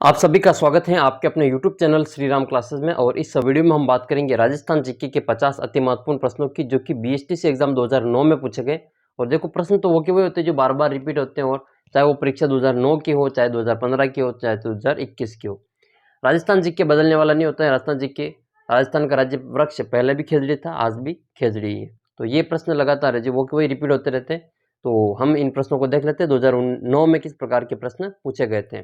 आप सभी का स्वागत है आपके अपने YouTube channel Shri Ram classes में। और इस वीडियो में हम बात करेंगे राजस्थान जीके के 50 अति महत्वपूर्ण प्रश्नों की, जो कि बीएसटीसी एग्जाम 2009 में पूछे गए। और देखो, प्रश्न तो वो के वही होते हैं जो बार बार रिपीट होते हैं, और चाहे वो परीक्षा 2009 की हो, चाहे 2015 की हो, चाहे 2021 की हो। राजस्थान जीके बदलने वाला नहीं होता है। राजस्थान जीके, राजस्थान का राज्य वृक्ष पहले भी खेजड़ी था, आज भी खेजड़ी है। तो ये प्रश्न लगातार है जो वो के वही रिपीट होते रहते हैं। तो हम इन प्रश्नों को देख लेते हैं 2009 में किस प्रकार के प्रश्न पूछे गए थे।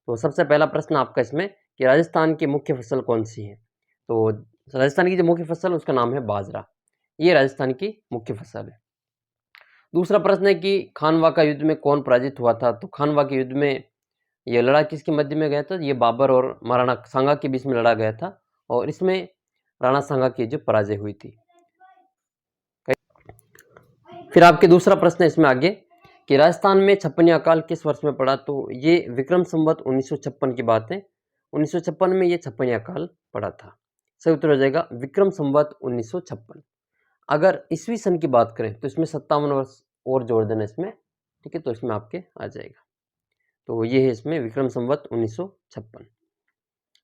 तो सबसे पहला प्रश्न आपका इसमें कि राजस्थान की मुख्य फसल कौन सी है। तो राजस्थान की जो मुख्य फसल उसका नाम है बाजरा। ये राजस्थान की मुख्य फसल है। दूसरा प्रश्न है कि खानवा का युद्ध में कौन पराजित हुआ था। तो खानवा के युद्ध में ये लड़ा किसके मध्य में गया था। ये बाबर और महाराणा सांगा के बीच में लड़ा गया था, और इसमें राणा सांगा की जो पराजय हुई थी। फिर आपके दूसरा प्रश्न है इसमें आगे कि राजस्थान में छप्पनिया अकाल किस वर्ष में पड़ा। तो ये विक्रम संवत 1956 की बात है। 1956 में ये छप्पनिया अकाल पड़ा था। सही उत्तर हो जाएगा विक्रम संवत 1956। अगर ईस्वी सन की बात करें तो इसमें 57 वर्ष और जोड़ देना इसमें, ठीक है, तो इसमें आपके आ जाएगा। तो ये है इसमें विक्रम संवत 1956।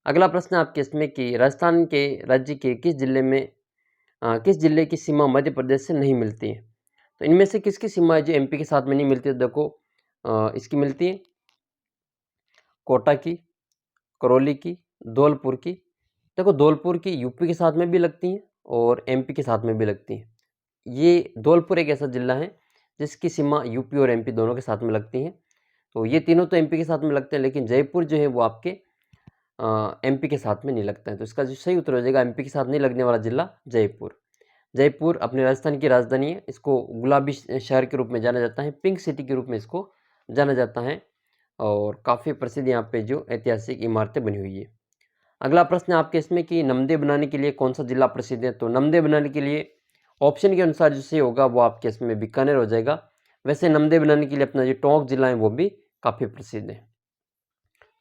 अगला प्रश्न आपके इसमें कि राजस्थान के राज्य के किस जिले की सीमा मध्य प्रदेश से नहीं मिलती है। तो इनमें से किसकी सीमा है जो एमपी के साथ में नहीं मिलती है। देखो, इसकी मिलती है कोटा की, करौली की, धौलपुर की। देखो, धौलपुर की यूपी के साथ में भी लगती हैं और एमपी के साथ में भी लगती हैं। ये धौलपुर एक ऐसा जिला है जिसकी सीमा यूपी और एमपी दोनों के साथ में लगती हैं। तो ये तीनों तो एमपी के साथ में लगते हैं, लेकिन जयपुर जो है वो आपके एमपी के साथ में नहीं लगता है। तो इसका जो सही उत्तर हो जाएगा एमपी के साथ नहीं लगने वाला जिला जयपुर। जयपुर अपने राजस्थान की राजधानी है। इसको गुलाबी शहर के रूप में जाना जाता है, पिंक सिटी के रूप में इसको जाना जाता है, और काफ़ी प्रसिद्ध यहाँ पे जो ऐतिहासिक इमारतें बनी हुई है। अगला प्रश्न है आपके इसमें कि नमदे बनाने के लिए कौन सा जिला प्रसिद्ध है। तो नमदे बनाने के लिए ऑप्शन के अनुसार जो सही होगा वो आपके इसमें बीकानेर हो जाएगा। वैसे नमदे बनाने के लिए अपना जो टोंक जिला है वो भी काफ़ी प्रसिद्ध है।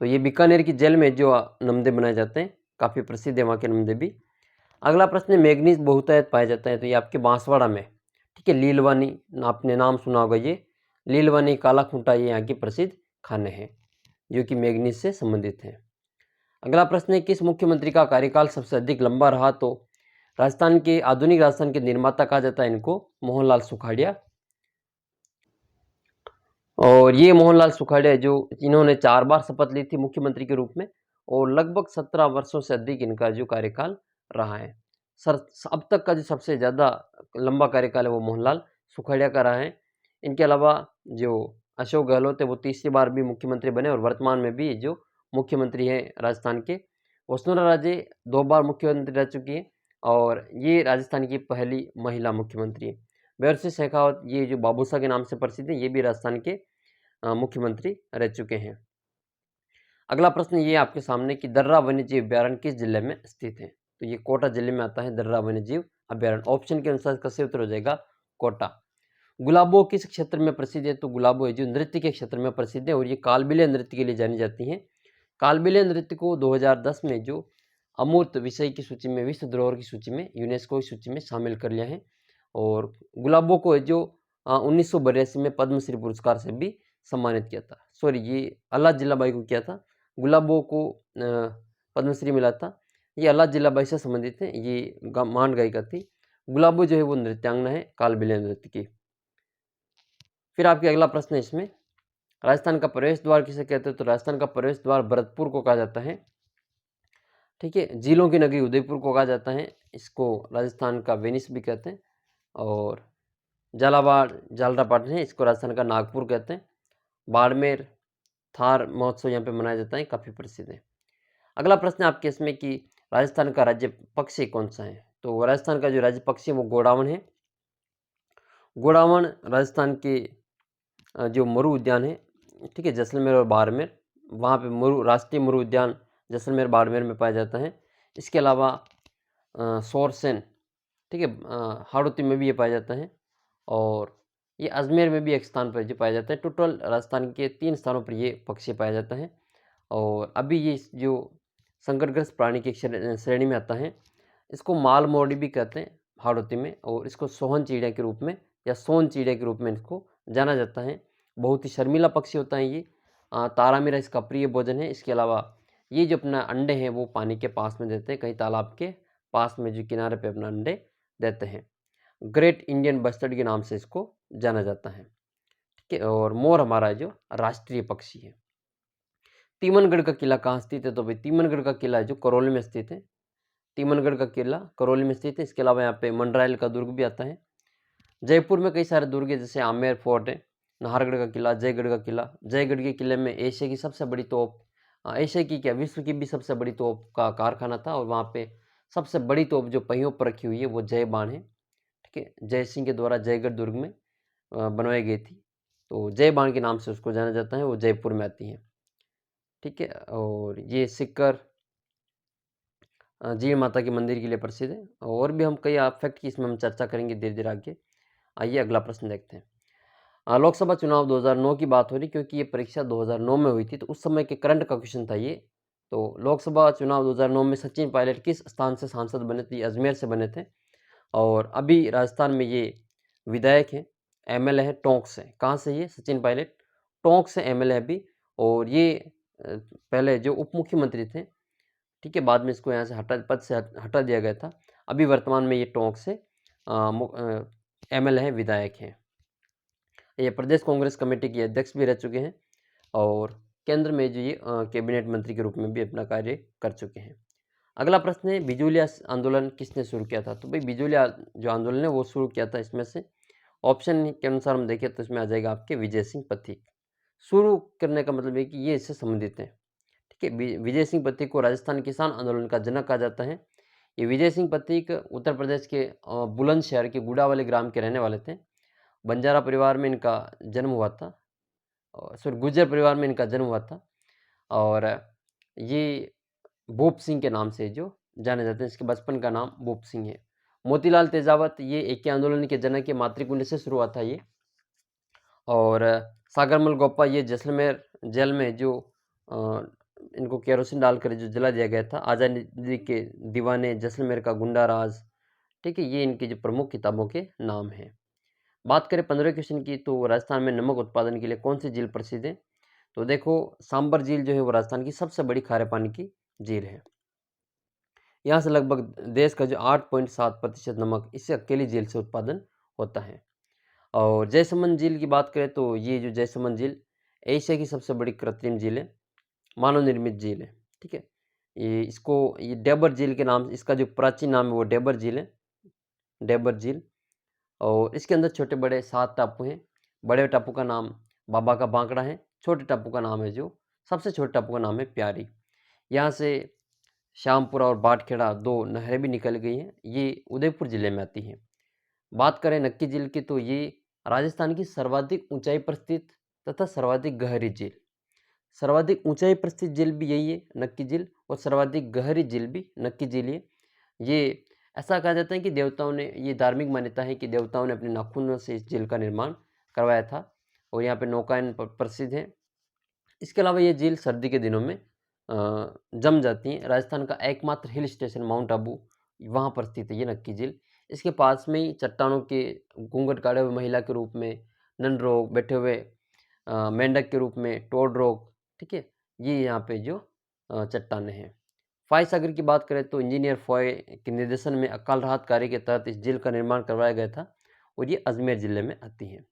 तो ये बीकानेर की जेल में जो नमदे बनाए जाते हैं, काफ़ी प्रसिद्ध है वहाँ के नमदे भी। अगला प्रश्न है मैग्नीज बहुतायत पाया जाता है। तो ये आपके बांसवाड़ा में, ठीक है, लीलवानी, आपने नाम सुना होगा ये लीलवानी, काला खूंटा, ये यहाँ की प्रसिद्ध खाने हैं जो कि मैग्नीज से संबंधित हैं। अगला प्रश्न है किस मुख्यमंत्री का कार्यकाल सबसे अधिक लंबा रहा। तो राजस्थान के आधुनिक राजस्थान के निर्माता कहा जाता है इनको मोहनलाल सुखाड़िया। और ये मोहनलाल सुखाड़िया जो इन्होंने 4 बार शपथ ली थी मुख्यमंत्री के रूप में, और लगभग 17 वर्षों से अधिक इनका जो कार्यकाल रहा है। सर, अब तक का जो सबसे ज़्यादा लंबा कार्यकाल है वो मोहनलाल सुखाड़िया का रहा है। इनके अलावा जो अशोक गहलोत है वो तीसरी बार भी मुख्यमंत्री बने, और वर्तमान में भी जो मुख्यमंत्री है राजस्थान के। वसुंधरा राजे 2 बार मुख्यमंत्री रह चुकी है, और ये राजस्थान की पहली महिला मुख्यमंत्री है। बेअर शेखावत, ये जो बाबूसा के नाम से प्रसिद्ध है, ये भी राजस्थान के मुख्यमंत्री रह चुके हैं। अगला प्रश्न ये आपके सामने कि दर्रा वन्यजीव अभ्यारण्य किस जिले में स्थित है। तो ये कोटा जिले में आता है दर्रा वन्यजीव अभ्यारण्य। ऑप्शन के अनुसार इसका सही उत्तर हो जाएगा कोटा। गुलाबो किस क्षेत्र में प्रसिद्ध है। तो गुलाबो है जो नृत्य के क्षेत्र में प्रसिद्ध है, और ये कालबेलिया नृत्य के लिए जानी जाती हैं। कालबेलिया नृत्य को 2010 में जो अमूर्त विषय की सूची में, विश्व धरोहर की सूची में, यूनेस्को की सूची में शामिल कर लिया है। और गुलाबो को जो 1982 में पद्मश्री पुरस्कार से भी सम्मानित किया था। सॉरी, ये अल्लाह जिल्लाबाई को किया था, गुलाबो को पद्मश्री मिला था। ये अल्लाह जिल्लाबाई से संबंधित है, ये महान गायिका थी। गुलाबो जो है वो नृत्यांगना है कालबेलिया नृत्य की। फिर आपके अगला प्रश्न है इसमें राजस्थान का प्रवेश द्वार किसे कहते हैं। तो राजस्थान का प्रवेश द्वार भरतपुर को कहा जाता है, ठीक है। झीलों की नगरी उदयपुर को कहा जाता है, इसको राजस्थान का वेनिस भी कहते हैं। और झालावाड़ झालरापाटन है, इसको राजस्थान का नागपुर कहते हैं। बाड़मेर थार महोत्सव यहाँ पे मनाया जाता है, काफ़ी प्रसिद्ध है। अगला प्रश्न है आपके इसमें कि राजस्थान का राज्य पक्षी कौन सा है। तो राजस्थान का जो राज्य पक्षी है वो गोडावण है। गोडावण राजस्थान के जो मरु उद्यान है, ठीक है, जैसलमेर और बाड़मेर, वहाँ पे राष्ट्रीय मरु उद्यान जैसलमेर बाड़मेर में पाया जाता है। इसके अलावा सोरसेन, ठीक है, हाड़ौती में भी ये पाया जाता है, और ये अजमेर में भी एक स्थान पर जो पाया जाता है। टोटल राजस्थान के 3 स्थानों पर ये पक्षी पाया जाता है। और अभी ये जो संकटग्रस्त प्राणी की श्रेणी में आता है, इसको मालमोड़ी भी कहते हैं हाड़ौती में, और इसको सोहन चिड़िया के रूप में या सोन चिड़िया के रूप में इसको जाना जाता है। बहुत ही शर्मीला पक्षी होता है ये, तारामीरा इसका प्रिय भोजन है। इसके अलावा ये जो अपना अंडे हैं वो पानी के पास में देते हैं, कहीं तालाब के पास में जो किनारे पे अपना अंडे देते हैं। ग्रेट इंडियन बस्टर्ड के नाम से इसको जाना जाता है, ठीक है। और मोर हमारा जो राष्ट्रीय पक्षी है। तीमनगढ़ का किला कहाँ स्थित है? तो भाई तीमनगढ़ का किला जो करौली में स्थित है। तीमनगढ़ का किला करौली में स्थित है। इसके अलावा यहाँ पे मंडरायल का दुर्ग भी आता है। जयपुर में कई सारे दुर्ग है, जैसे आमेर फोर्ट है, नाहरगढ़ का किला, जयगढ़ का किला। जयगढ़ के किले में एशिया की सबसे बड़ी तोप, एशिया की क्या, विश्व की भी सबसे बड़ी तोप का कारखाना था। और वहाँ पे सबसे बड़ी तोप जो पहियों पर रखी हुई है वो जय बाण है, ठीक है। जय सिंह के द्वारा जयगढ़ दुर्ग में बनवाई गई थी, तो जय बाण के नाम से उसको जाना जाता है। वो जयपुर में आती है, ठीक है। और ये सिक्कर जीण माता के मंदिर के लिए प्रसिद्ध है। और भी हम कई फैक्ट की इसमें हम चर्चा करेंगे धीरे धीरे आगे। आइए अगला प्रश्न देखते हैं। लोकसभा चुनाव 2009 की बात हो रही, क्योंकि ये परीक्षा 2009 में हुई थी, तो उस समय के करंट का क्वेश्चन था ये। तो लोकसभा चुनाव 2009 में सचिन पायलट किस स्थान से सांसद बने थे? अजमेर से बने थे। और अभी राजस्थान में ये विधायक हैं, एमएलए हैं टोंक से। कहाँ से? ये सचिन पायलट टोंक से एमएलए अभी। और ये पहले जो उप मुख्यमंत्री थे, ठीक है, बाद में इसको यहाँ से पद से हटा दिया गया था। अभी वर्तमान में ये टोंक से एमएलए हैं, विधायक हैं। ये प्रदेश कांग्रेस कमेटी के अध्यक्ष भी रह चुके हैं और केंद्र में जो ये कैबिनेट मंत्री के रूप में भी अपना कार्य कर चुके हैं। अगला प्रश्न है, बिजूलिया आंदोलन किसने शुरू किया था? तो भाई बिजूलिया जो आंदोलन है वो शुरू किया था, इसमें से ऑप्शन के अनुसार हम देखें तो इसमें आ जाएगा आपके विजय सिंह पथिक। शुरू करने का मतलब है कि ये इससे संबंधित है, ठीक है। विजय सिंह पथिक को राजस्थान किसान आंदोलन का जनक कहा जाता है। ये विजय सिंह पथिक उत्तर प्रदेश के बुलंदशहर के गुड़ावाली ग्राम के रहने वाले थे। बंजारा परिवार में इनका जन्म हुआ था, और सॉरी गुर्जर परिवार में इनका जन्म हुआ था। और ये भूप सिंह के नाम से जो जाने जाते हैं, इसके बचपन का नाम भूप सिंह है। मोतीलाल तेजावत ये एके आंदोलन के जनक के, मातृकुंड से शुरू हुआ था ये। और सागरमल गोप्पा ये जैसलमेर जेल में जो इनको केरोसिन डालकर जो जला दिया गया था। आज़ादी के दीवाने, जैसलमेर का गुंडा राज, ठीक है, ये इनकी जो प्रमुख किताबों के नाम हैं। बात करें 15 क्वेश्चन की, तो राजस्थान में नमक उत्पादन के लिए कौन सी झील प्रसिद्ध है? तो देखो सांबर झील जो है वो राजस्थान की सबसे बड़ी खारे पानी की झील है। यहाँ से लगभग देश का जो 8.7% नमक इस अकेली झील से उत्पादन होता है। और जयसमंद झील की बात करें तो ये जो जयसमंद झील एशिया की सबसे बड़ी कृत्रिम झील है, मानव निर्मित झील है, ठीक है। ये डेबर झील के नाम, इसका जो प्राचीन नाम है वो डेबर झील है, डेबर झील। और इसके अंदर छोटे बड़े 7 टापू हैं। बड़े टापू का नाम बाबा का बांकड़ा है। छोटे टापू का नाम है, जो सबसे छोटे टापू का नाम है प्यारी। यहाँ से श्यामपुरा और बाटखेड़ा 2 नहरें भी निकल गई हैं, ये उदयपुर ज़िले में आती हैं। बात करें नक्की झील की, तो ये राजस्थान की सर्वाधिक ऊंचाई पर स्थित तथा सर्वाधिक गहरी झील। सर्वाधिक ऊंचाई पर स्थित झील भी यही है, नक्की झील, और सर्वाधिक गहरी झील भी नक्की झील है। ये ऐसा कहा जाता है कि देवताओं ने, ये धार्मिक मान्यता है कि देवताओं ने अपने नाखूनों से इस झील का निर्माण करवाया था। और यहाँ पे नौकायन प्रसिद्ध है। इसके अलावा ये झील सर्दी के दिनों में जम जाती हैं। राजस्थान का एकमात्र हिल स्टेशन माउंट आबू वहाँ पर स्थित है ये नक्की झील। इसके पास में ही चट्टानों के घूंघट काढ़े हुए महिला के रूप में, ननरोग बैठे हुए मेंढक के रूप में टोडरोग, ठीक है, ये यहाँ पे जो चट्टानें हैं। फॉय सागर की बात करें तो इंजीनियर फॉय के निर्देशन में अकाल राहत कार्य के तहत इस झील का निर्माण करवाया गया था, और ये अजमेर जिले में आती है।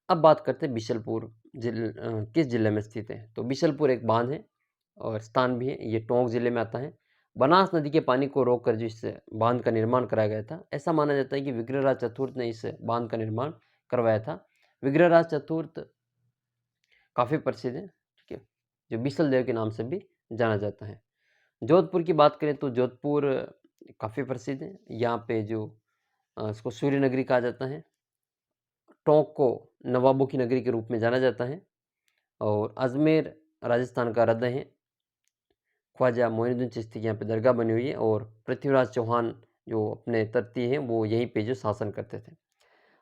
अब बात करते हैं बिशलपुर किस जिले में स्थित है? तो बिशलपुर एक बांध है और स्थान भी है, ये टोंक जिले में आता है। बनास नदी के पानी को रोककर जो इस बांध का निर्माण कराया गया था, ऐसा माना जाता है कि विग्रहराज चतुर्थ ने इस बांध का निर्माण करवाया था। विग्रहराज चतुर्थ काफ़ी प्रसिद्ध है, ठीक है, जो बिसल देव के नाम से भी जाना जाता है। जोधपुर की बात करें तो जोधपुर काफ़ी प्रसिद्ध है। यहाँ पे जो इसको सूर्य नगरी कहा जाता है। टोंक को नवाबों की नगरी के रूप में जाना जाता है। और अजमेर राजस्थान का हृदय है। ख्वाजा मोइनुद्दीन चिश्ती की यहाँ पे दरगाह बनी हुई है। और पृथ्वीराज चौहान जो अपने तर्ती हैं वो यहीं पे जो शासन करते थे।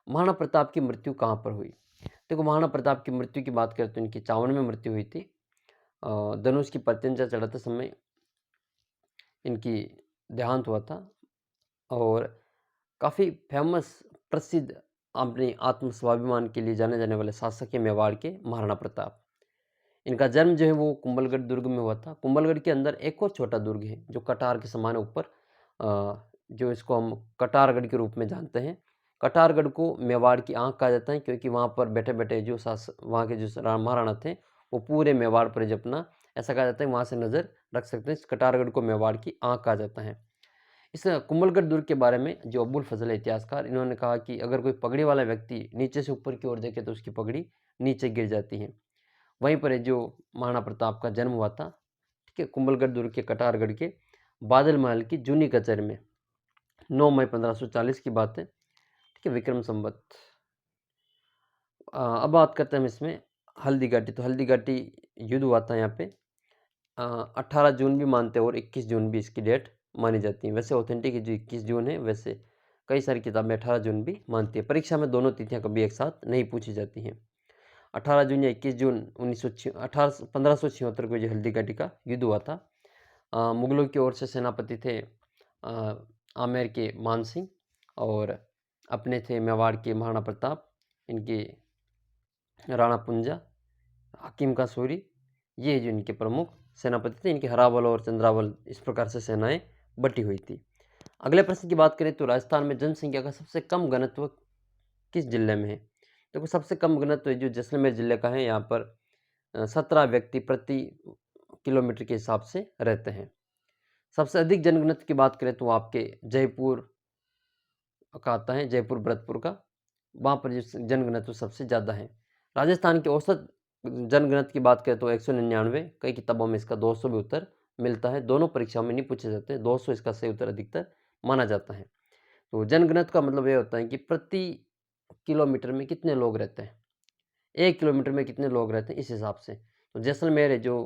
महाराणा प्रताप की मृत्यु कहाँ पर हुई? देखो महाराणा प्रताप की मृत्यु की बात करें तो इनकी चावड़ में मृत्यु हुई थी। धनुष की प्रत्यंचा चढ़ाते समय इनकी देहांत हुआ था। और काफ़ी फेमस, प्रसिद्ध, अपने आत्म स्वाभिमान के लिए जाने जाने वाले शासक हैं मेवाड़ के महाराणा प्रताप। इनका जन्म जो है वो कुंभलगढ़ दुर्ग में हुआ था। कुंभलगढ़ के अंदर एक और छोटा दुर्ग है जो कटार के समान है ऊपर, जो इसको हम कटारगढ़ के रूप में जानते हैं। कटारगढ़ को मेवाड़ की आँख कहा जाता है क्योंकि वहाँ पर बैठे-बैठे जो वहाँ के जो महाराणा थे वो पूरे मेवाड़ पर जो अपना, ऐसा कहा जाता है वहाँ से नज़र रख सकते हैं। इस कटारगढ़ को मेवाड़ की आँख कहा जाता है। इस कुंभलगढ़ दुर्ग के बारे में जो अबुल फजल है इतिहासकार, इन्होंने कहा कि अगर कोई पगड़ी वाला व्यक्ति नीचे से ऊपर की ओर देखे तो उसकी पगड़ी नीचे गिर जाती है। वहीं पर जो महाराणा प्रताप का जन्म हुआ था, ठीक है, कुंभलगढ़ दुर्ग के कटारगढ़ के बादल महल की जूनी कचहरी में 9 मई 1540 की बात है, ठीक है, विक्रम संवत। अब बात करते हैं हम इसमें हल्दी घाटी। तो हल्दी घाटी युद्ध हुआ था यहाँ पे 18 जून भी मानते हैं और 21 जून भी इसकी डेट मानी जाती है। वैसे ऑथेंटिक जो 21 जून है, वैसे कई सारी किताबें 18 जून भी मानती है। परीक्षा में दोनों तिथियां कभी एक साथ नहीं पूछी जाती हैं। 18 जून या 21 जून 1576 को जो हल्दी घाटी का युद्ध हुआ था, मुगलों की ओर से सेनापति थे आमेर के मान सिंह और अपने थे मेवाड़ के महाराणा प्रताप, इनके राणा पुंजा, हकीम का सूरी, ये जो इनके प्रमुख सेनापति थे। इनके हरावल और चंद्रावल इस प्रकार से सेनाएं बटी हुई थी। अगले प्रश्न की बात करें तो राजस्थान में जनसंख्या का सबसे कम घनत्व किस जिले में है? देखो सबसे कम घनत्व जो जैसलमेर जिले का है, यहाँ पर 17 व्यक्ति प्रति किलोमीटर के हिसाब से रहते हैं। सबसे अधिक जनघनत्व की बात करें तो आपके जयपुर का आता है, जयपुर भरतपुर का, वहाँ पर जो जनघनत्व सबसे ज़्यादा है। राजस्थान के औसत जनघनत्व की बात करें तो 199, कई किताबों में इसका 200 भी उत्तर मिलता है। दोनों परीक्षाओं में नहीं पूछे जाते, 200 इसका सही उत्तर अधिकतर माना जाता है। तो जनघनत्व का मतलब ये होता है कि प्रति किलोमीटर में कितने लोग रहते हैं, 1 किलोमीटर में कितने लोग रहते हैं, इस हिसाब से। तो जैसलमेर है जो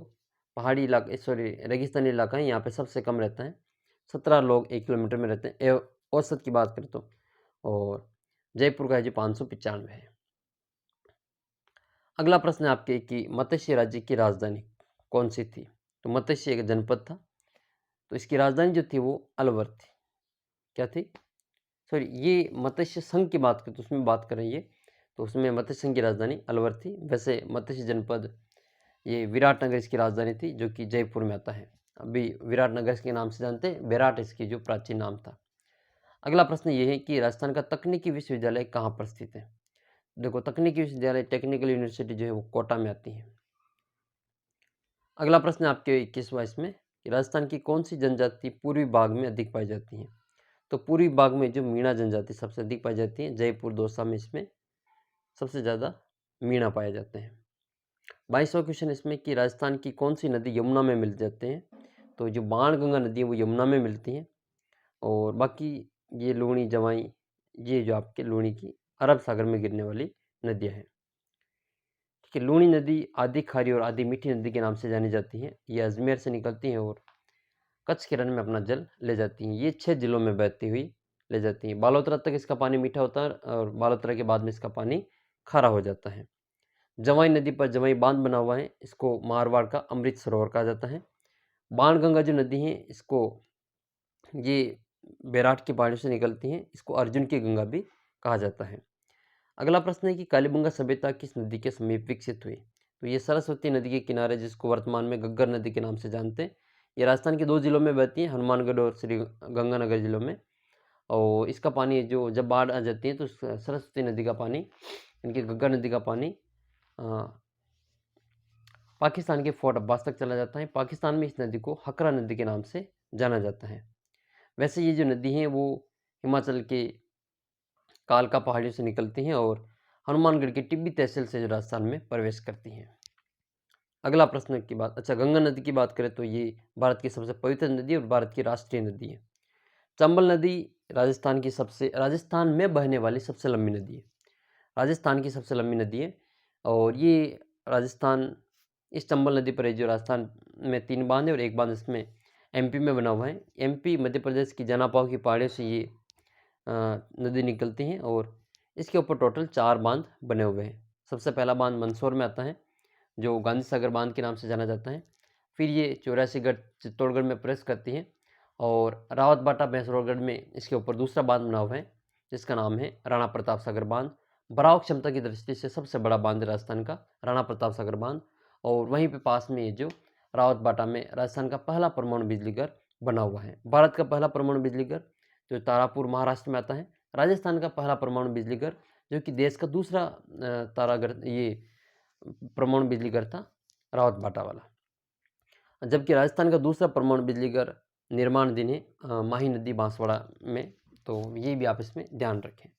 पहाड़ी इलाका, सॉरी रेगिस्तानी इलाका है, यहाँ पे सबसे कम रहता है, 17 लोग 1 किलोमीटर में रहते हैं औसत की बात करें तो। और जयपुर का है जो 595 है। अगला प्रश्न है आपके कि मत्स्य राज्य की राजधानी कौन सी थी? तो मत्स्य एक जनपद था, तो इसकी राजधानी जो थी वो अलवर थी। क्या थी? सॉरी, ये मत्स्य संघ की बात करें तो उसमें बात करें ये, तो उसमें मत्स्य संघ की राजधानी अलवर थी। वैसे मत्स्य जनपद ये विराटनगर इसकी राजधानी थी, जो कि जयपुर में आता है। अभी विराटनगर इसके नाम से जानते हैं, विराट इसकी जो प्राचीन नाम था। अगला प्रश्न ये है कि राजस्थान का तकनीकी विश्वविद्यालय कहाँ पर स्थित है? देखो तकनीकी विश्वविद्यालय टेक्निकल यूनिवर्सिटी जो है वो कोटा में आती है। अगला प्रश्न आपके 21वां इसमें कि राजस्थान की कौन सी जनजाति पूर्वी भाग में अधिक पाई जाती है? तो पूर्वी भाग में जो मीणा जनजाति सबसे अधिक पाई जाती है। जयपुर दौसा में इसमें सबसे ज़्यादा मीणा पाए जाते हैं। 22वां क्वेश्चन इसमें कि राजस्थान की कौन सी नदी यमुना में मिल जाते हैं? तो जो बाणगंगा नदी है वो यमुना में मिलती हैं, और बाकी ये लूणी जवाई, ये जो आपके लूणी की अरब सागर में गिरने वाली नदियाँ हैं। ठीक है, लूणी नदी आधी खारी और आधी मीठी नदी के नाम से जानी जाती है। ये अजमेर से निकलती हैं और कच्छ के रण में अपना जल ले जाती हैं। ये 6 जिलों में बहती हुई ले जाती हैं। बालोतरा तक इसका पानी मीठा होता है और बालोतरा के बाद में इसका पानी खारा हो जाता है। जवाई नदी पर जवाई बांध बना हुआ है, इसको मारवाड़ का अमृत सरोवर कहा जाता है। बाणगंगा जो नदी है इसको, ये बैराट की पहाड़ियों से निकलती हैं, इसको अर्जुन की गंगा भी कहा जाता है। अगला प्रश्न है कि कालीबंगा सभ्यता किस नदी के समीप विकसित हुई? तो ये सरस्वती नदी के किनारे, जिसको वर्तमान में घग्गर नदी के नाम से जानते हैं, ये राजस्थान के 2 जिलों में बहती है, हनुमानगढ़ और श्री गंगानगर जिलों में। और इसका पानी जो जब बाढ़ आ जाती है तो सरस्वती नदी का पानी, इनकी घग्गर नदी का पानी पाकिस्तान के फोर्ट अब्बास तक चला जाता है। पाकिस्तान में इस नदी को हकरा नदी के नाम से जाना जाता है। वैसे ये जो नदी है वो हिमाचल के कालका पहाड़ियों से निकलती हैं और हनुमानगढ़ की टिब्बी तहसील से जो राजस्थान में प्रवेश करती हैं। अगला प्रश्न की बात, अच्छा गंगा नदी की बात करें तो ये भारत की सबसे पवित्र नदी और भारत की राष्ट्रीय नदी है। चंबल नदी राजस्थान में बहने वाली सबसे लंबी नदी है। राजस्थान की सबसे लंबी नदी है और ये राजस्थान, इस चंबल नदी पर है जो राजस्थान में 3 बांध है और एक बांध इसमें एमपी में बना हुआ है। एमपी मध्य प्रदेश की जनापाव की पहाड़ियों से ये नदी निकलती हैं और इसके ऊपर टोटल 4 बांध बने हुए हैं। सबसे पहला बांध मंदसौर में आता है जो गांधी सागर बांध के नाम से जाना जाता है। फिर ये 84गढ़ चित्तौड़गढ़ में प्रवेश करती हैं और रावतबाटा भैंसरोगढ़ में इसके ऊपर दूसरा बांध बना हुआ है जिसका नाम है राणा प्रताप सागर बांध। भराव क्षमता की दृष्टि से सबसे बड़ा बांध राजस्थान का राणा प्रताप सागर बांध, और वहीं पे पास में ये जो रावतबाटा में राजस्थान का पहला परमाणु बिजली घर बना हुआ है। भारत का पहला परमाणु बिजली घर जो तारापुर महाराष्ट्र में आता है। राजस्थान का पहला परमाणु बिजली घर जो कि देश का दूसरा तारागढ़ ये परमाणु बिजली घर था रावतबाटा वाला। जबकि राजस्थान का दूसरा परमाणु बिजली घर निर्माणाधीन है माही नदी बांसवाड़ा में, तो ये भी आप इसमें ध्यान रखें।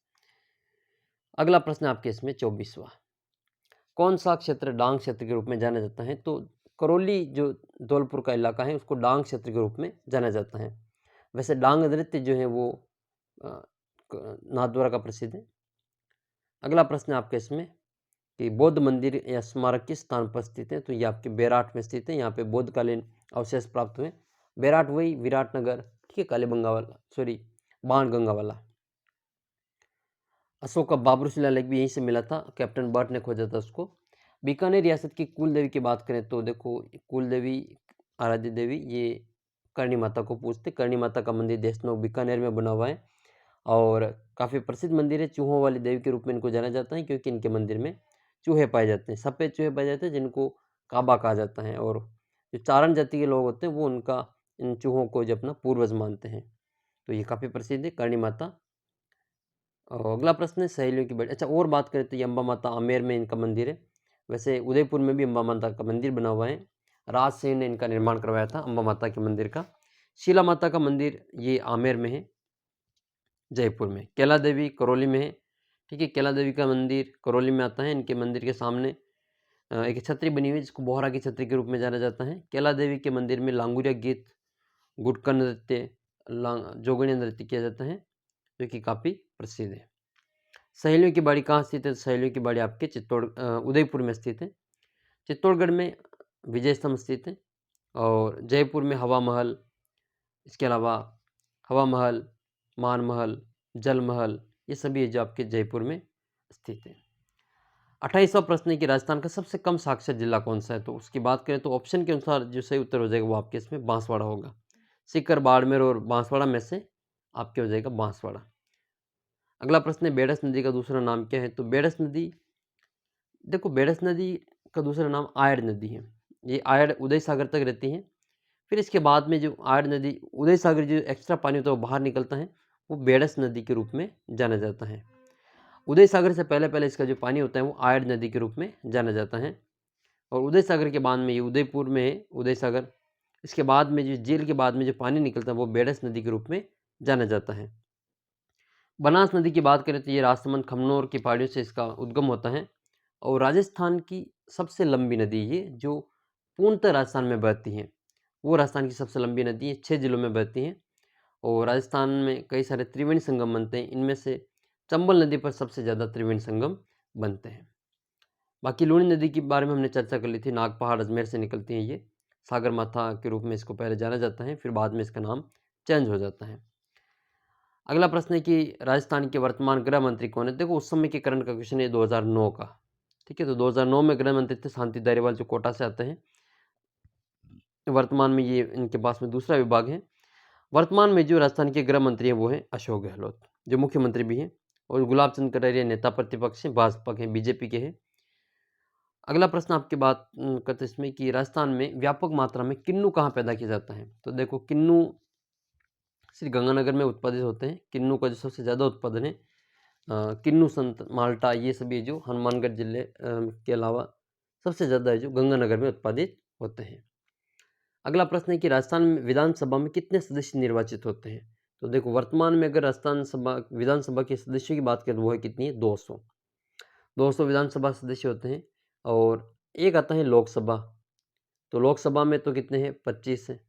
अगला प्रश्न आपके इसमें 24वां, कौन सा क्षेत्र डांग क्षेत्र के रूप में जाना जाता है? तो करौली जो धौलपुर का इलाका है उसको डांग क्षेत्र के रूप में जाना जाता है। वैसे डांग नृत्य जो है वो नाथद्वारा का प्रसिद्ध है। अगला प्रश्न आपके इसमें कि बौद्ध मंदिर या स्मारक किस स्थान पर स्थित है? तो ये आपके बेराट में स्थित है। यहाँ पे बौद्धकालीन अवशेष प्राप्त हुए। बेराट वही विराटनगर, ठीक है, कालीबंगा वाला, सॉरी बाणगंगा वाला। अशोक का बाबरू शिलालेख भी यहीं से मिला था, कैप्टन बर्ट ने खोजा था उसको। बीकानेर रियासत की कुल देवी की बात करें तो देखो कुल देवी आराध्य देवी ये करणी माता को पूजते। करणी माता का मंदिर देशनोक बीकानेर में बना हुआ है और काफ़ी प्रसिद्ध मंदिर है। चूहों वाली देवी के रूप में इनको जाना जाता है क्योंकि इनके मंदिर में चूहे पाए जाते हैं, सफ़ेद चूहे पाए जाते हैं जिनको काबा कहा जाता है। और जो चारण जाति के लोग होते हैं वो उनका इन चूहों को जो अपना पूर्वज मानते हैं, तो ये काफ़ी प्रसिद्ध है करणी माता। और अगला प्रश्न है सहेलियों की बड़ी, अच्छा और बात करें तो ये अम्बा माता आमेर में इनका मंदिर है। वैसे उदयपुर में भी अम्बा माता का मंदिर बना हुआ है, राज सिंह ने इनका निर्माण करवाया था अम्बा माता के मंदिर का। शीला माता का मंदिर ये आमेर में है जयपुर में। कैला देवी करौली में है, ठीक है, कैला देवी का मंदिर करौली में आता है। इनके मंदिर के सामने एक छतरी बनी हुई है जिसको बोहरा की छतरी के रूप में जाना जाता है। कैला देवी के मंदिर में लांगुरिया गीत, गुटका नृत्य, जोगणी नृत्य किया जाता है जो कि काफ़ी प्रसिद्ध है। सहेलियों की बाड़ी कहाँ स्थित है? सहेलियों की बाड़ी आपके उदयपुर में स्थित है। चित्तौड़गढ़ में विजय स्तंभ स्थित है और जयपुर में हवा महल, इसके अलावा हवा महल, मान महल, जल महल, ये सभी जो आपके जयपुर में स्थित है। 28वां प्रश्न है कि राजस्थान का सबसे कम साक्षर जिला कौन सा है? तो उसकी बात करें तो ऑप्शन के अनुसार जो सही उत्तर हो जाएगा वो आपके इसमें बांसवाड़ा होगा। सीकर, बाड़मेर और बांसवाड़ा में से आपके हो जाएगा बांसवाड़ा। अगला प्रश्न है बेडस नदी का दूसरा नाम क्या है? तो बेडस नदी, देखो बेडस नदी का दूसरा नाम आयड़ नदी है। ये आयड़ उदय सागर तक रहती है। फिर इसके बाद में जो आयड़ नदी उदय सागर जो एक्स्ट्रा पानी होता है वो बाहर निकलता है, वो बेडस नदी के रूप में जाना जाता है। उदय सागर से पहले पहले इसका जो पानी होता है वो आयड़ नदी के रूप में जाना जाता है। और उदय सागर के बाद में ये उदयपुर में है उदय सागर, इसके बाद में जो झील के बाद में जो पानी निकलता है वो बेडस नदी के रूप में जाना जाता है। बनास नदी की बात करें तो ये राजसमंद खमनोर की पहाड़ियों से इसका उद्गम होता है और राजस्थान की सबसे लंबी नदी ये जो पूर्णतः राजस्थान में बहती है, वो राजस्थान की सबसे लंबी नदी है, 6 जिलों में बहती है। और राजस्थान में कई सारे त्रिवेणी संगम बनते हैं, इनमें से चंबल नदी पर सबसे ज़्यादा त्रिवेणी संगम बनते हैं। बाकी लूणी नदी के बारे में हमने चर्चा कर ली थी, नागपहाड़ अजमेर से निकलती हैं ये, सागर माथा के रूप में इसको पहले जाना जाता है, फिर बाद में इसका नाम चेंज हो जाता है। अगला प्रश्न है कि राजस्थान के वर्तमान गृह मंत्री कौन है? देखो उस समय के करंट का क्वेश्चन है 2009 का, ठीक है, तो 2009 में गृह मंत्री थे शांति धारीवाल जो कोटा से आते हैं। वर्तमान में ये इनके पास में दूसरा विभाग है। वर्तमान में जो राजस्थान के गृह मंत्री हैं वो हैं अशोक गहलोत जो मुख्यमंत्री भी हैं, और गुलाब चंद कटारिया नेता प्रतिपक्ष हैं, भाजपा के, बीजेपी के हैं। अगला प्रश्न आपकी बात करते इसमें कि राजस्थान में व्यापक मात्रा में किन्नू कहाँ पैदा किया जाता है? तो देखो किन्नू श्री गंगानगर में उत्पादित होते हैं। किन्नू का जो सबसे ज़्यादा उत्पादन है किन्नू, संत, माल्टा, ये सभी जो हनुमानगढ़ जिले के अलावा सबसे ज़्यादा है जो गंगानगर में उत्पादित होते हैं। अगला प्रश्न है कि राजस्थान में विधानसभा में कितने सदस्य निर्वाचित होते हैं? तो देखो वर्तमान में अगर राजस्थान सभा विधानसभा के सदस्यों की बात करें तो वो है कितनी है? 200 विधानसभा सदस्य होते हैं। और एक आता है लोकसभा, तो लोकसभा में तो कितने हैं? 25 हैं।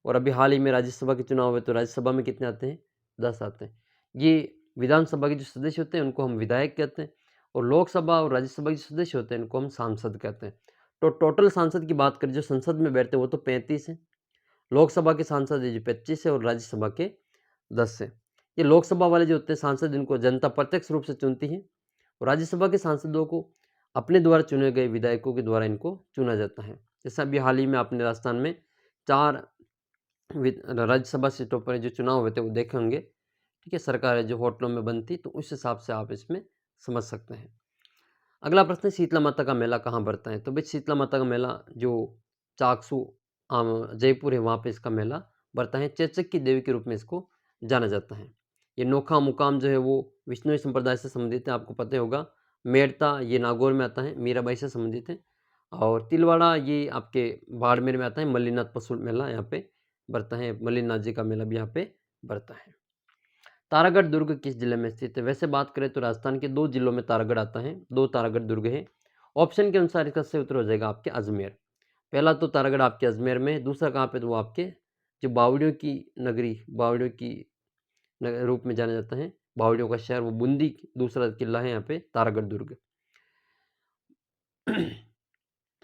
और अभी हाल ही में राज्यसभा के चुनाव हुए तो राज्यसभा में कितने आते हैं? 10 आते हैं। ये विधानसभा के जो सदस्य होते हैं उनको हम विधायक कहते हैं, और लोकसभा और राज्यसभा के सदस्य होते हैं इनको हम सांसद कहते हैं। तो टोटल सांसद की बात करें जो संसद में बैठते हैं वो तो 35 हैं। लोकसभा के सांसद जो 25 है और राज्यसभा के 10 है। ये लोकसभा वाले जो होते हैं सांसद इनको जनता प्रत्यक्ष रूप से चुनती है, और राज्यसभा के सांसदों को अपने द्वारा चुने गए विधायकों के द्वारा इनको चुना जाता है। जैसा अभी हाल ही में आपने राजस्थान में 4 राज्यसभा सीटों पर जो चुनाव हुए थे वो देखे होंगे, ठीक है, सरकार जो होटलों में बनती, तो उस हिसाब से आप इसमें समझ सकते हैं। अगला प्रश्न है शीतला माता का मेला कहाँ बढ़ता है? तो भाई शीतला माता का मेला जो चाकसू जयपुर है वहाँ पे इसका मेला बढ़ता है। चेचक की देवी के रूप में इसको जाना जाता है। ये नोखा मुकाम जो है वो विष्णु संप्रदाय से संबंधित है, आपको पता ही होगा। मेड़ता ये नागौर में आता है, मीराबाई से संबंधित है। और तिलवाड़ा ये आपके बाड़मेर में आता है, मल्लीनाथ पशु मेला यहाँ पे बढ़ता है, मल्लीनाथ जी का मेला भी यहाँ पे बढ़ता है। तारागढ़ दुर्ग किस जिले में स्थित है? वैसे बात करें तो राजस्थान के 2 जिलों में तारागढ़ आता है, 2 तारागढ़ दुर्ग हैं। ऑप्शन के अनुसार इसका सही उत्तर हो जाएगा आपके अजमेर। पहला तो तारागढ़ आपके अजमेर में है, दूसरा कहाँ पे तो वो आपके जो बावड़ियों की नगरी, बावड़ियों की रूप में जाना जाता है, बावड़ियों का शहर वो बूंदी दूसरा किला है यहाँ पे तारागढ़ दुर्ग।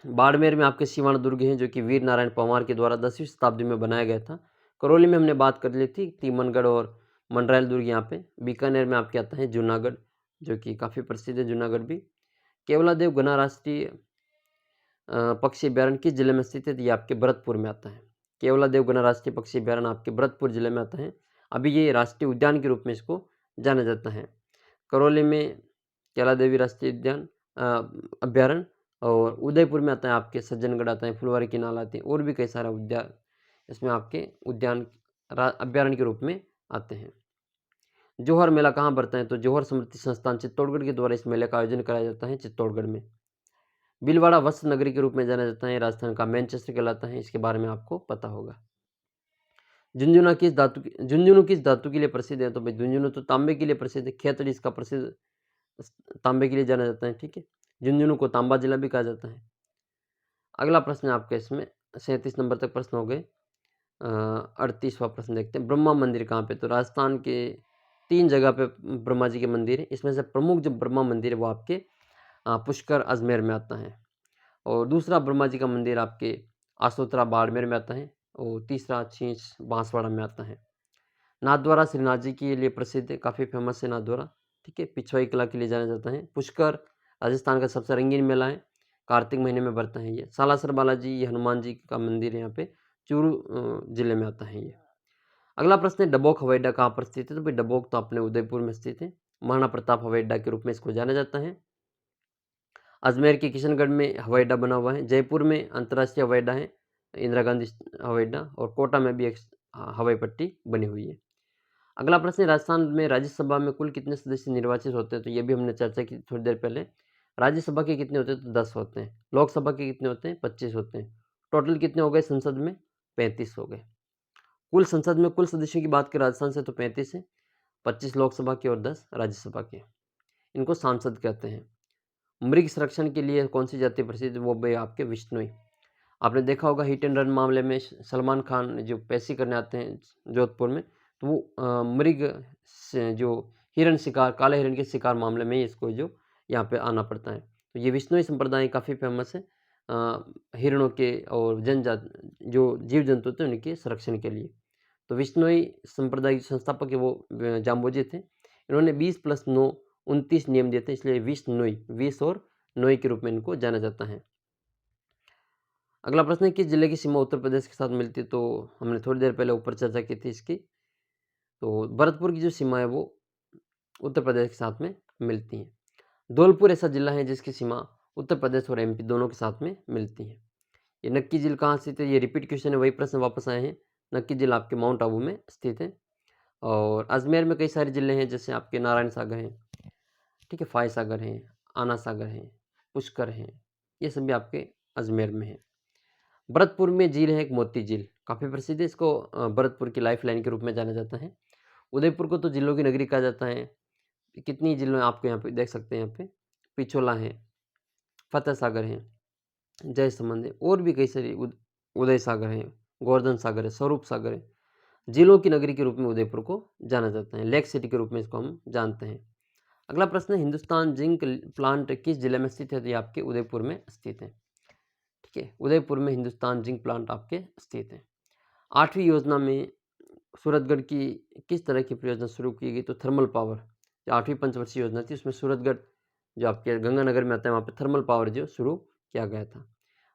बाड़मेर में आपके सिवान दुर्ग हैं जो कि वीर नारायण पंवार के द्वारा 10वीं शताब्दी में बनाया गया था। करौली में हमने बात कर ली थी, तीमनगढ़ और मंडरायल दुर्ग यहाँ पे। बीकानेर में आपके आता है जूनागढ़ जो कि काफ़ी प्रसिद्ध है जूनागढ़ भी। केवलादेव घना राष्ट्रीय पक्षी अभ्यारण्य किस जिले में स्थित है? तो ये आपके भरतपुर में आता है। केवलादेव घना राष्ट्रीय पक्षी अभ्यारण्य आपके भरतपुर जिले में आता है। अभी ये राष्ट्रीय उद्यान के रूप में इसको जाना जाता है। करौली में कैलादेवी राष्ट्रीय उद्यान अभ्यारण्य और उदयपुर में आता है आपके सज्जनगढ़ आता है, फुलवारी की नाल आती है और भी कई सारा उद्यान इसमें आपके उद्यान अभ्यारण्य के रूप में आते हैं। जौहर मेला कहाँ बढ़ता है? तो जौहर स्मृति संस्थान चित्तौड़गढ़ के द्वारा इस मेले का आयोजन कराया जाता है चित्तौड़गढ़ में। भीलवाड़ा वस्त्र नगरी के रूप में जाना जाता है, राजस्थान का मैनचेस्टर कहलाता है, इसके बारे में आपको पता होगा। झुंझुनू किस धातु के लिए प्रसिद्ध है? तो भाई झुंझुनू तो तांबे के लिए प्रसिद्ध है, खेतड़ी इसका प्रसिद्ध तांबे के लिए जाना जाता है, ठीक है। झुंझुनू को तांबा जिला भी कहा जाता है। अगला प्रश्न आपके इसमें 37 नंबर तक प्रश्न हो गए। 38वां प्रश्न देखते हैं, ब्रह्मा मंदिर कहाँ पे? तो राजस्थान के 3 जगह पे ब्रह्मा जी के मंदिर है। इसमें से प्रमुख जो ब्रह्मा मंदिर है वो आपके पुष्कर अजमेर में आता है और दूसरा ब्रह्मा जी का मंदिर आपके आसोतरा बाड़मेर में आता है और तीसरा छींच बांसवाड़ा में आता है। नाथद्वारा श्रीनाथ जी के लिए प्रसिद्ध है, काफ़ी फेमस है नाथद्वारा, ठीक है। पिछवाई किला के लिए जाना जाता है। पुष्कर राजस्थान का सबसे रंगीन मेला है, कार्तिक महीने में बढ़ता है ये। सालासर बालाजी ये हनुमान जी का मंदिर है यहाँ पे, चूरू जिले में आता है ये। अगला प्रश्न है डबोक हवाई अड्डा कहाँ पर स्थित है? तो भाई डबोक तो अपने उदयपुर में स्थित है, महाराणा प्रताप हवाई अड्डा के रूप में इसको जाना जाता है। अजमेर के किशनगढ़ में हवाई अड्डा बना हुआ है। जयपुर में अंतर्राष्ट्रीय हवाई अड्डा है, इंदिरा गांधी हवाई अड्डा, और कोटा में भी एक हवाई पट्टी बनी हुई है। अगला प्रश्न है राजस्थान में राज्यसभा में कुल कितने सदस्य निर्वाचित होते हैं? तो ये भी हमने चर्चा की थोड़ी देर पहले। राज्यसभा के कितने होते हैं? तो 10 होते हैं। लोकसभा के कितने होते हैं? 25 होते हैं। टोटल कितने हो गए संसद में? 35 हो गए। कुल संसद में कुल सदस्यों की बात करें राजस्थान से तो 35 है, 25 लोकसभा के और 10 राज्यसभा के। इनको सांसद कहते हैं। मृग संरक्षण के लिए कौन सी जाति प्रसिद्ध है? वो भाई आपके विश्नोई। आपने देखा होगा हिट एंड रन मामले में सलमान खान जो पेशी करने आते हैं जोधपुर में, तो वो मृग से जो हिरण शिकार, काले हिरण के शिकार मामले में इसको जो यहाँ पे आना पड़ता है। तो ये विश्नोई संप्रदाय काफ़ी फेमस है हिरणों के और जनजात जो जीव जंतु थे उनके संरक्षण के लिए। तो विश्नोई संप्रदाय के संस्थापक है वो जाम्बोजी थे। इन्होंने 20+9 29 नियम दिए थे, इसलिए विश्नोई 20 और नोई के रूप में इनको जाना जाता है। अगला प्रश्न है किस जिले की सीमा उत्तर प्रदेश के साथ मिलती है? तो हमने थोड़ी देर पहले ऊपर चर्चा की थी इसकी। तो भरतपुर की जो सीमा है वो उत्तर प्रदेश के साथ में मिलती है। धौलपुर ऐसा जिला है जिसकी सीमा उत्तर प्रदेश और एमपी दोनों के साथ में मिलती है। ये नक्की झील कहाँ स्थित है? ये रिपीट क्वेश्चन है, वही प्रश्न वापस आए हैं। नक्की झील आपके माउंट आबू में स्थित है। और अजमेर में कई सारे जिले हैं, जैसे आपके नारायण सागर हैं, ठीक है, फाय सागर हैं, आना सागर हैं, पुष्कर हैं, ये सभी आपके अजमेर में है। भरतपुर में झील है एक मोती झील, काफ़ी प्रसिद्ध है, इसको भरतपुर की लाइफ लाइन के रूप में जाना जाता है। उदयपुर को तो जिलों की नगरी कहा जाता है। कितनी जिलों आपको यहाँ पे देख सकते हैं, यहाँ पे पिछोला है, फतेह सागर है, जयसमंद है, और भी कई सारी उदय सागर है, गोवर्धन सागर है, स्वरूप सागर है। जिलों की नगरी के रूप में उदयपुर को जाना जाता है, लेक सिटी के रूप में इसको हम जानते हैं। अगला प्रश्न है हिंदुस्तान जिंक प्लांट किस जिले में स्थित है? तो ये आपके उदयपुर में स्थित है, ठीक है। उदयपुर में हिंदुस्तान जिंक प्लांट आपके स्थित है। 8वीं योजना में सूरतगढ़ की किस तरह की परियोजना शुरू की गई? तो थर्मल पावर, जो 8वीं पंचवर्षीय योजना थी उसमें सूरतगढ़ जो आपके गंगानगर में आता है वहाँ पे थर्मल पावर जो शुरू किया गया था।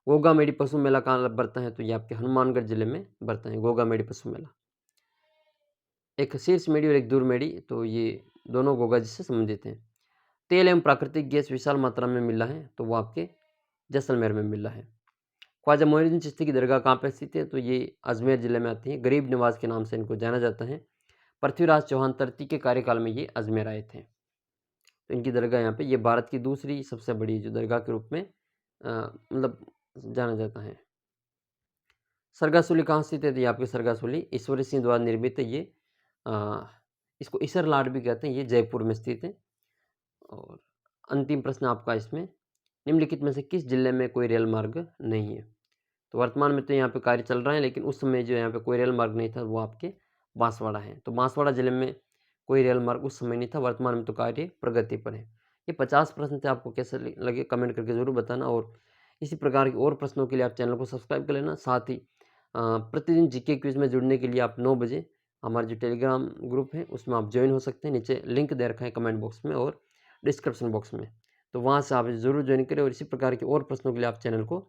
गोगा मेडी पशु मेला कहाँ बढ़ता है? तो ये आपके हनुमानगढ़ जिले में बढ़ता है गोगा मेडी पशु मेला। एक शीर्ष मेडी और एक दूर मेडी, तो ये दोनों गोगा जी से संबंधित हैं। तेल एवं प्राकृतिक गैस विशाल मात्रा में मिला है, तो वो आपके जैसलमेर में मिला है। ख्वाजा मोइनुद्दीन चिश्ती की दरगाह कहाँ पे स्थित है, तो ये अजमेर ज़िले में आती है। गरीब नवाज के नाम से इनको जाना जाता है। पृथ्वीराज चौहान तृतीय के कार्यकाल में ये अजमेर आए थे। तो इनकी दरगाह यहाँ पे, ये भारत की दूसरी सबसे बड़ी जो दरगाह के रूप में मतलब जाना जाता है। सरगासुली कहाँ स्थित है, तो ये आपके सरगासुली ईश्वरी सिंह द्वारा निर्मित है। ये इसको ईसर लाड भी कहते हैं। ये जयपुर में स्थित है। और अंतिम प्रश्न आपका इसमें, निम्नलिखित में से किस जिले में कोई रेल मार्ग नहीं है? तो वर्तमान में तो यहाँ पे कार्य चल रहा है, लेकिन उस समय जो यहाँ पे कोई रेल मार्ग नहीं था, वो आपके बांसवाड़ा है। तो बांसवाड़ा जिले में कोई रेल मार्ग उस समय नहीं था। वर्तमान में तो कार्य प्रगति पर है। ये 50 प्रश्न थे, आपको कैसे लगे कमेंट करके ज़रूर बताना। और इसी प्रकार के और प्रश्नों के लिए आप चैनल को सब्सक्राइब कर लेना। साथ ही प्रतिदिन जीके क्विज में जुड़ने के लिए आप 9 बजे हमारा जो टेलीग्राम ग्रुप है उसमें आप ज्वाइन हो सकते हैं। नीचे लिंक दे रखा है कमेंट बॉक्स में और डिस्क्रिप्शन बॉक्स में, तो वहाँ से आप ज़रूर ज्वाइन करें। और इसी प्रकार के और प्रश्नों के लिए आप चैनल को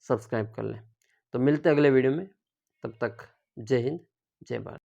सब्सक्राइब कर लें। तो मिलते हैं अगले वीडियो में, तब तक जय हिंद, जय भारत।